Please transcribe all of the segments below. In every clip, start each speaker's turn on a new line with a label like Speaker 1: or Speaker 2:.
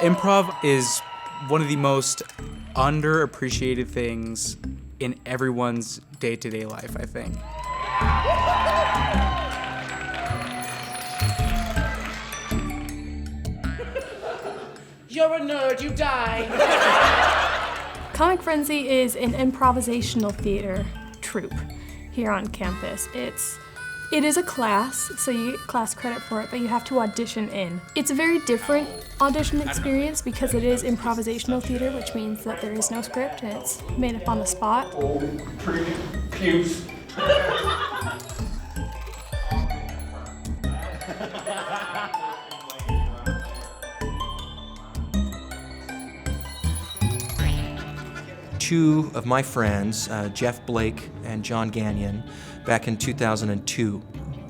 Speaker 1: Improv is one of the most underappreciated things in everyone's day-to-day life, I think.
Speaker 2: You're a nerd, you die.
Speaker 3: Comic Frenzy is an improvisational theater troupe here on campus. It is a class, so you get class credit for it, but you have to audition in. It's a very different audition experience because it is improvisational theater, which means that there is no script and it's made up on the spot.
Speaker 4: Oh, pretty cute.
Speaker 5: Two of my friends, Jeff Blake and John Gagnon, back in 2002.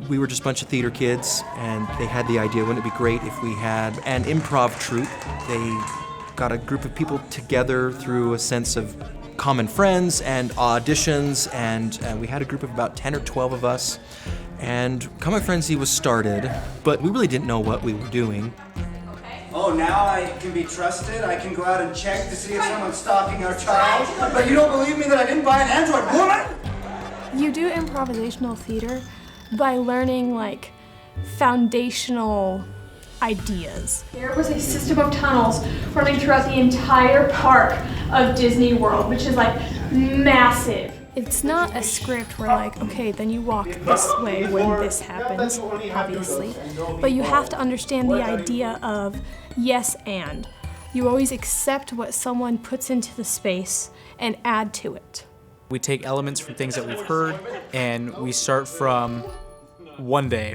Speaker 5: We were just a bunch of theater kids, and they had the idea, wouldn't it be great if we had an improv troupe? They got a group of people together through a sense of common friends and auditions, and we had a group of about 10 or 12 of us. And Comic Frenzy was started, but we really didn't know what we were doing.
Speaker 6: Oh, now I can be trusted? I can go out and check to see if someone's stalking our child? But you don't believe me that I didn't buy an android woman?
Speaker 3: You do improvisational theater by learning, like, foundational ideas.
Speaker 7: There was a system of tunnels running throughout the entire park of Disney World, which is, like, massive.
Speaker 3: It's not a script where, like, okay, then you walk this way when this happens, obviously. But you have to understand the idea of yes and. You always accept what someone puts into the space and add to it.
Speaker 1: We take elements from things that we've heard, and we start from one day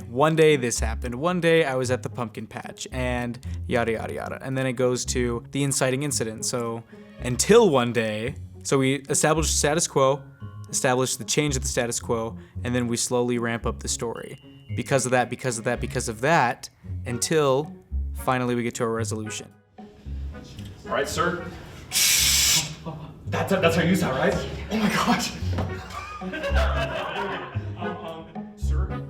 Speaker 1: this happened, one day I was at the pumpkin patch, and yada yada yada. And then it goes to the inciting incident. So until one day, so we establish status quo, establish the change of the status quo, and then we slowly ramp up the story. Because of that, because of that, because of that, until finally we get to a resolution.
Speaker 4: All right, sir. That's how you sound, right? Oh my gosh. Sir?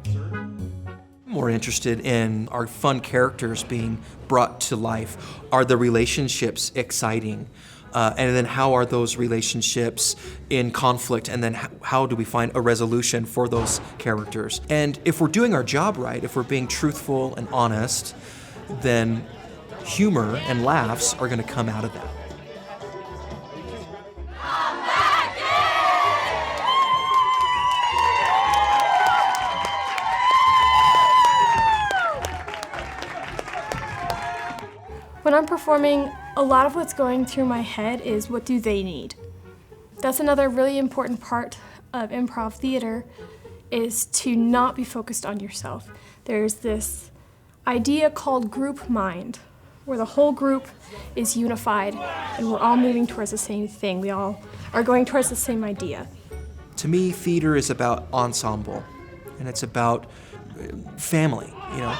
Speaker 5: More interested in our fun characters being brought to life. Are the relationships exciting? And then how are those relationships in conflict? And then how do we find a resolution for those characters? And if we're doing our job right, if we're being truthful and honest, then humor and laughs are going to come out of that.
Speaker 3: When I'm performing, a lot of what's going through my head is what do they need? That's another really important part of improv theater, is to not be focused on yourself. There's this idea called group mind, where the whole group is unified and we're all moving towards the same thing. We all are going towards the same idea.
Speaker 5: To me, theater is about ensemble, and it's about family, you know.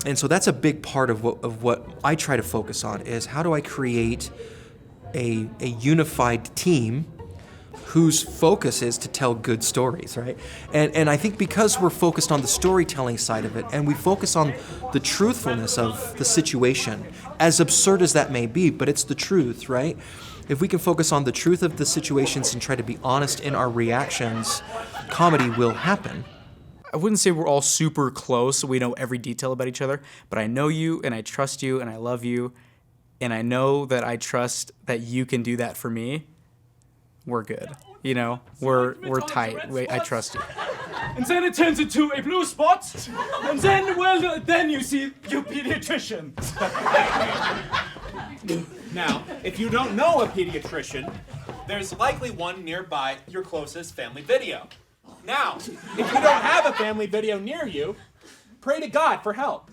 Speaker 5: And so that's a big part of what I try to focus on, is how do I create a unified team whose focus is to tell good stories, right? And I think because we're focused on the storytelling side of it, and we focus on the truthfulness of the situation, as absurd as that may be, but it's the truth, right? If we can focus on the truth of the situations and try to be honest in our reactions, comedy will happen.
Speaker 1: I wouldn't say we're all super close, we know every detail about each other, but I know you, and I trust you, and I love you, and I know that I trust that you can do that for me. We're good. You know, we're tight. I trust you.
Speaker 4: And then it turns into a blue spot, and then, well, then you see your pediatrician.
Speaker 8: Now, if you don't know a pediatrician, there's likely one nearby your closest family video. Now, if you don't have a family video near you, pray to God for help.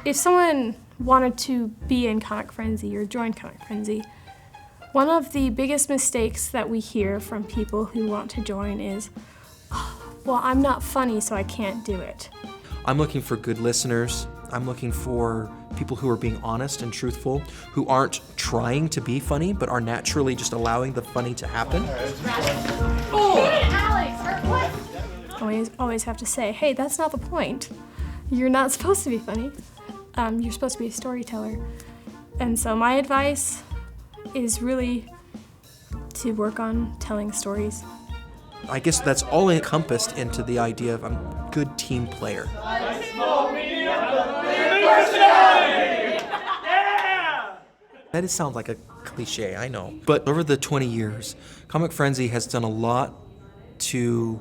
Speaker 3: If someone wanted to be in Comic Frenzy or join Comic Frenzy, one of the biggest mistakes that we hear from people who want to join is, oh, well, I'm not funny, so I can't do it.
Speaker 5: I'm looking for good listeners I'm looking for people who are being honest and truthful, who aren't trying to be funny, but are naturally just allowing the funny to happen.
Speaker 3: Always have to say, hey, that's not the point. You're not supposed to be funny. You're supposed to be a storyteller. And so my advice is really to work on telling stories.
Speaker 5: I guess that's all encompassed into the idea of I'm a good team player. That sounds like a cliche, I know. But over the 20 years, Comic Frenzy has done a lot to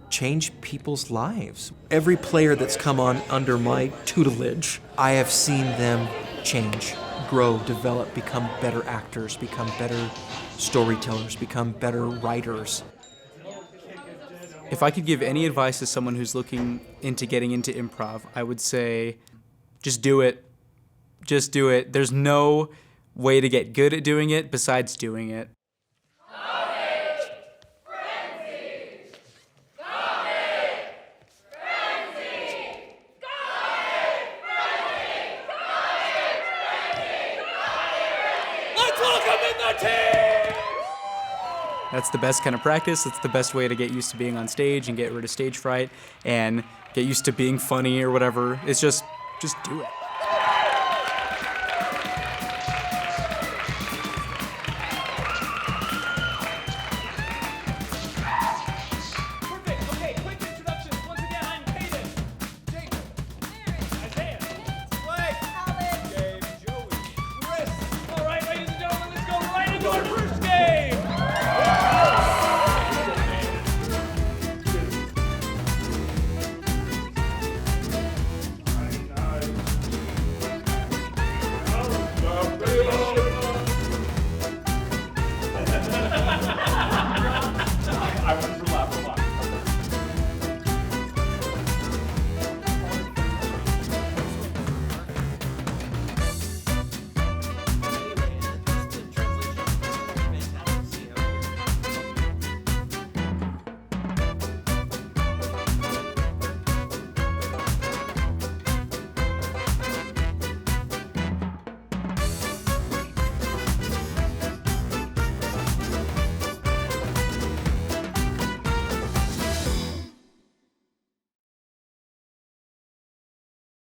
Speaker 5: change people's lives. Every player that's come on under my tutelage, I have seen them change, grow, develop, become better actors, become better storytellers, become better writers.
Speaker 1: If I could give any advice to someone who's looking into getting into improv, I would say just do it. Just do it. There's no way to get good at doing it besides doing it. That's the best kind of practice. It's the best way to get used to being on stage and get rid of stage fright and get used to being funny or whatever. It's just do it.